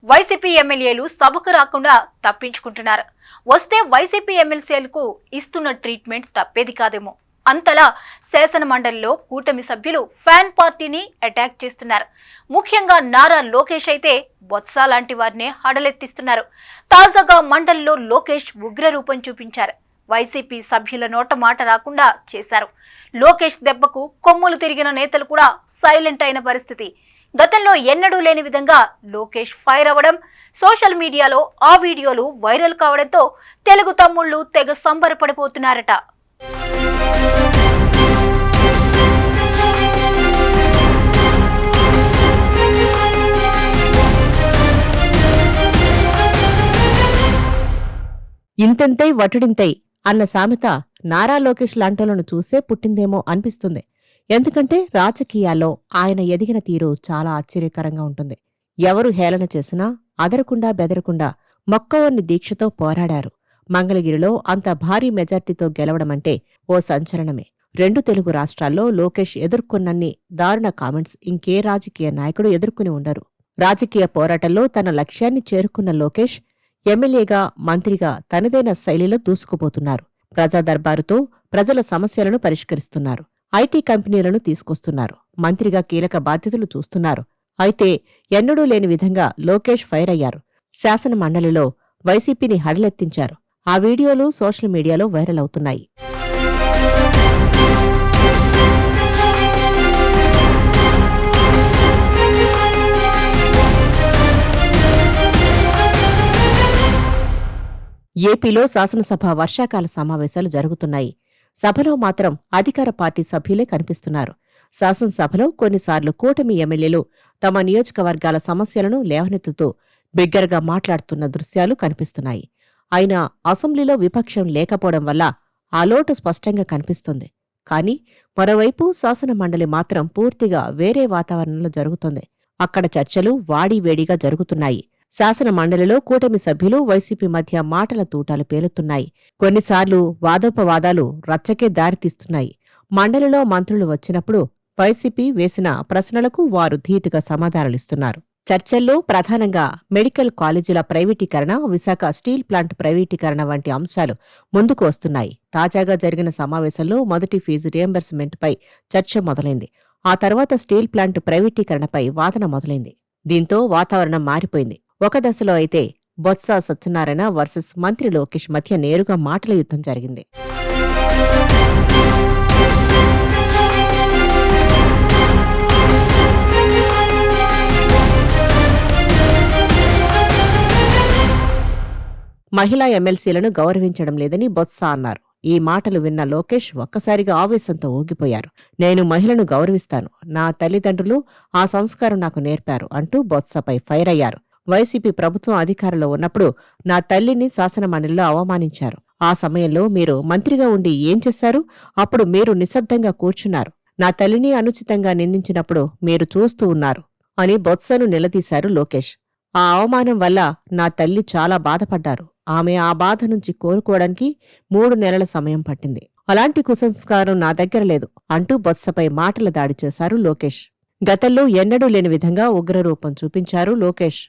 YCP ఎమ్మెల్యేలు సభకు రాకుండా తప్పించుకుంటున్నారు. వస్తే వైసీపీ ఎమ్మెల్యేలకు ఇస్తున్న ట్రీట్మెంట్ తప్పేది కాదేమో. అంతలా శాసన మండలిలో కూటమి సభ్యులు ఫ్యాన్ పార్టీని అటాక్ చేస్తున్నారు. ముఖ్యంగా నారా లోకేష్ అయితే బొత్స లాంటి వారినే హడలెత్తిస్తున్నారు. తాజాగా మండలిలో లోకేష్ ఉగ్ర రూపం చూపించారు. వైసీపీ సభ్యుల నోట మాట రాకుండా చేశారు. లోకేష్ దెబ్బకు కొమ్ములు తిరిగిన నేతలు కూడా సైలెంట్ అయిన పరిస్థితి. గతంలో ఎన్నడూ లేని విధంగా లోకేష్ ఫైర్ అవ్వడం, సోషల్ మీడియాలో ఆ వీడియోలు వైరల్ కావడంతో తెలుగు తమ్ముళ్లు తెగ సంబరపడిపోతున్నారట. ఇంతెంతై వటుడింతై అన్న సామెత నారా లోకేష్ లాంటోలను చూసే పుట్టిందేమో అనిపిస్తుంది. ఎందుకంటే రాజకీయాల్లో ఆయన ఎదిగిన తీరు చాలా ఆశ్చర్యకరంగా ఉంటుంది. ఎవరు హేళన చేసినా అదరకుండా బెదరకుండా మొక్కవన్ని దీక్షతో పోరాడారు. మంగళగిరిలో అంత భారీ మెజార్టీతో గెలవడమంటే ఓ సంచలనమే. 2 తెలుగు రాష్ట్రాల్లో లోకేష్ ఎదుర్కొన్నన్ని దారుణ కామెంట్స్ ఇంకే రాజకీయ నాయకుడు ఎదుర్కొని ఉండరు. రాజకీయ పోరాటంలో తన లక్ష్యాన్ని చేరుకున్న లోకేష్ ఎమ్మెల్యేగా, మంత్రిగా తనదైన శైలిలో దూసుకుపోతున్నారు. ప్రజా దర్బారుతో ప్రజల సమస్యలను పరిష్కరిస్తున్నారు. ఐటీ కంపెనీలను తీసుకొస్తున్నారు. మంత్రిగా కీలక బాధ్యతలు చూస్తున్నారు. అయితే ఎన్నడూ లేని విధంగా లోకేష్ ఫైర్ అయ్యారు. శాసన మండలిలో వైసీపీని హడలెత్తించారు. ఆ వీడియోలు సోషల్ మీడియాలో వైరల్ అవుతున్నాయి. ఏపీలో శాసనసభ వర్షాకాల సమావేశాలు జరుగుతున్నాయి. సభలో మాత్రం అధికార పార్టీ సభ్యులే కనిపిస్తున్నారు. శాసనసభలో కొన్నిసార్లు కూటమి ఎమ్మెల్యేలు తమ నియోజకవర్గాల సమస్యలను లేవనెత్తుతూ బిగ్గరగా మాట్లాడుతున్న దృశ్యాలు కనిపిస్తున్నాయి. అయినా అసెంబ్లీలో విపక్షం లేకపోవడం వల్ల ఆ లోటు స్పష్టంగా కనిపిస్తుంది. కానీ మరోవైపు శాసన మండలి మాత్రం పూర్తిగా వేరే వాతావరణంలో జరుగుతోంది. అక్కడ చర్చలు వాడీవేడిగా జరుగుతున్నాయి. శాసన మండలిలో కూటమి సభ్యులు, వైసీపీ మధ్య మాటల తూటాలు పేలుతున్నాయి. కొన్నిసార్లు వాదోపవాదాలు రచ్చకే దారితీస్తున్నాయి. మండలిలో మంత్రులు వచ్చినప్పుడు వైసీపీ వేసిన ప్రశ్నలకు వారు ధీటుగా సమాధానాలిస్తున్నారు. చర్చల్లో ప్రధానంగా మెడికల్ కాలేజీల ప్రైవేటీకరణ, విశాఖ స్టీల్ ప్లాంట్ ప్రైవేటీకరణ వంటి అంశాలు ముందుకు వస్తున్నాయి. తాజాగా జరిగిన సమావేశంలో మొదటి ఫీజు రియంబర్స్మెంట్పై చర్చ మొదలైంది. ఆ తర్వాత స్టీల్ ప్లాంట్ ప్రైవేటీకరణపై వాదన మొదలైంది. దీంతో వాతావరణం మారిపోయింది. ఒక దశలో అయితే బొత్స సత్యనారాయణ వర్సెస్ మంత్రి లోకేష్ మధ్య నేరుగా మాటల యుద్ధం జరిగింది. మహిళా ఎమ్మెల్సీలను గౌరవించడం లేదని బొత్స అన్నారు. ఈ మాటలు విన్న లోకేష్ ఒక్కసారిగా ఆవేశంతో ఊగిపోయారు. నేను మహిళను గౌరవిస్తాను, నా తల్లిదండ్రులు ఆ సంస్కారం నాకు నేర్పారు అంటూ బొత్సపై ఫైర్ అయ్యారు. వైసీపీ ప్రభుత్వం అధికారంలో ఉన్నప్పుడు నా తల్లిని శాసనమండలిలో అవమానించారు. ఆ సమయంలో మీరు మంత్రిగా ఉండి ఏం చేశారు? అప్పుడు మీరు నిశ్శబ్దంగా కూర్చున్నారు. నా తల్లిని అనుచితంగా నిందించినప్పుడు మీరు చూస్తూ ఉన్నారు అని బొత్సను నిలదీశారు లోకేష్. ఆ అవమానం వల్ల నా తల్లి చాలా బాధపడ్డారు. ఆమె ఆ బాధ నుంచి కోలుకోవడానికి 3 నెలల సమయం పట్టింది. అలాంటి కుసంస్కారం నా దగ్గర లేదు అంటూ బొత్సపై మాటల దాడి చేశారు లోకేష్. గతంలో ఎన్నడూ లేని విధంగా ఉగ్రరూపం చూపించారు లోకేష్.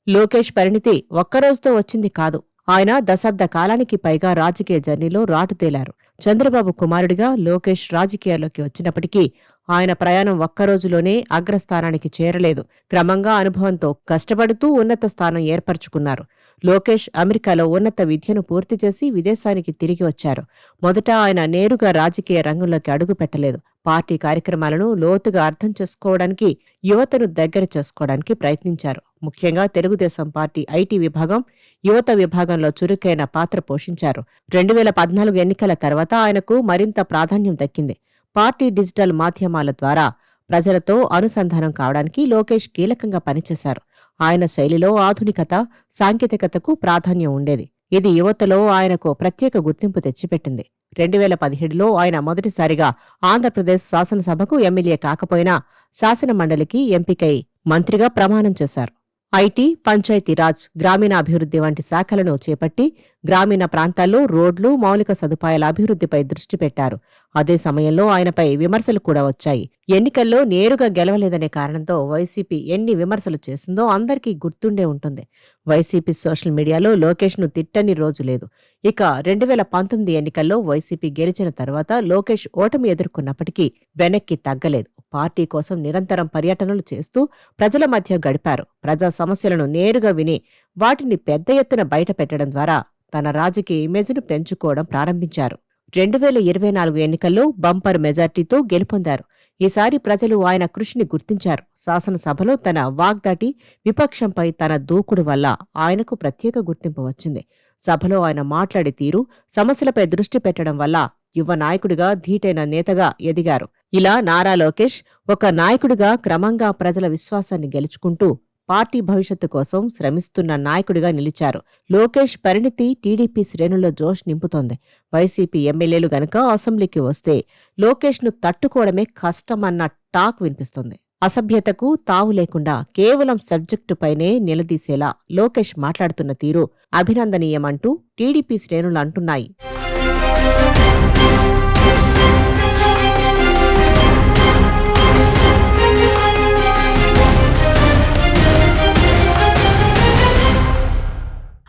లోకేష్ పరిణితి ఒక్కరోజుతో వచ్చింది కాదు. ఆయన దశాబ్ద కాలానికి పైగా రాజకీయ జర్నీలో రాటుతేలారు. చంద్రబాబు కుమారుడిగా లోకేష్ రాజకీయాల్లోకి వచ్చినప్పటికీ ఆయన ప్రయాణం ఒక్కరోజులోనే అగ్రస్థానానికి చేరలేదు. క్రమంగా అనుభవంతో కష్టపడుతూ ఉన్నత స్థానం ఏర్పరచుకున్నారు. లోకేష్ అమెరికాలో ఉన్నత విద్యను పూర్తి చేసి విదేశానికి తిరిగి వచ్చారు. మొదట ఆయన నేరుగా రాజకీయ రంగంలోకి అడుగుపెట్టలేదు. పార్టీ కార్యక్రమాలను లోతుగా అర్థం చేసుకోవడానికి, యువతను దగ్గర చేసుకోవడానికి ప్రయత్నించారు. ముఖ్యంగా తెలుగుదేశం పార్టీ ఐటీ విభాగం, యువత విభాగంలో చురుకైన పాత్ర పోషించారు. 2014 ఎన్నికల తర్వాత ఆయనకు మరింత ప్రాధాన్యం దక్కింది. పార్టీ డిజిటల్ మాధ్యమాల ద్వారా ప్రజలతో అనుసంధానం కావడానికి లోకేష్ కీలకంగా పనిచేశారు. ఆయన శైలిలో ఆధునికత, సాంకేతికతకు ప్రాధాన్యం ఉండేది. ఇది యువతలో ఆయనకు ప్రత్యేక గుర్తింపు తెచ్చిపెట్టింది. 2017లో ఆయన మొదటిసారిగా ఆంధ్రప్రదేశ్ శాసనసభకు ఎమ్మెల్యే కాకపోయినా శాసన మండలికి ఎంపికై మంత్రిగా ప్రమాణం చేశారు. ఐటీ, పంచాయతీరాజ్, గ్రామీణాభివృద్ధి వంటి శాఖలను చేపట్టి గ్రామీణ ప్రాంతాల్లో రోడ్లు, మౌలిక సదుపాయాల అభివృద్ధిపై దృష్టి పెట్టారు. అదే సమయంలో ఆయనపై విమర్శలు కూడా వచ్చాయి. ఎన్నికల్లో నేరుగా గెలవలేదనే కారణంతో వైసీపీ ఎన్ని విమర్శలు చేసిందో అందరికీ గుర్తుండే ఉంటుంది. వైసీపీ సోషల్ మీడియాలో లోకేష్ను తిట్టని రోజు లేదు. ఇక 2019 ఎన్నికల్లో వైసీపీ గెలిచిన తర్వాత లోకేష్ ఓటమి ఎదుర్కొన్నప్పటికీ వెనక్కి తగ్గలేదు. పార్టీ కోసం నిరంతరం పర్యటనలు చేస్తూ ప్రజల మధ్య గడిపారు. ప్రజా సమస్యలను నేరుగా విని వాటిని పెద్ద ఎత్తున బయటపెట్టడం ద్వారా తన రాజకీయ ఇమేజ్ను పెంచుకోవడం ప్రారంభించారు. 2024 ఎన్నికల్లో బంపర్ మెజార్టీతో గెలుపొందారు. ఈసారి ప్రజలు ఆయన కృషిని గుర్తించారు. శాసనసభలో తన వాగ్దాటి, విపక్షంపై తన దూకుడు వల్ల ఆయనకు ప్రత్యేక గుర్తింపు వచ్చింది. సభలో ఆయన మాట్లాడే తీరు, సమస్యలపై దృష్టి పెట్టడం వల్ల యువ నాయకుడిగా, ధీటైన నేతగా ఎదిగారు. ఇలా నారా లోకేష్ ఒక నాయకుడిగా క్రమంగా ప్రజల విశ్వాసాన్ని గెలుచుకుంటూ పార్టీ భవిష్యత్తు కోసం శ్రమిస్తున్న నాయకుడిగా నిలిచారు. లోకేష్ పరిణితి టీడీపీ శ్రేణుల్లో జోష్ నింపుతోంది. వైసీపీ ఎమ్మెల్యేలు గనక అసెంబ్లీకి వస్తే లోకేష్ను తట్టుకోవడమే కష్టమన్న టాక్ వినిపిస్తోంది. అసభ్యతకు తావు లేకుండా కేవలం సబ్జెక్టుపైనే నిలదీసేలా లోకేష్ మాట్లాడుతున్న తీరు అభినందనీయమంటూ టీడీపీ శ్రేణులు అంటున్నాయి.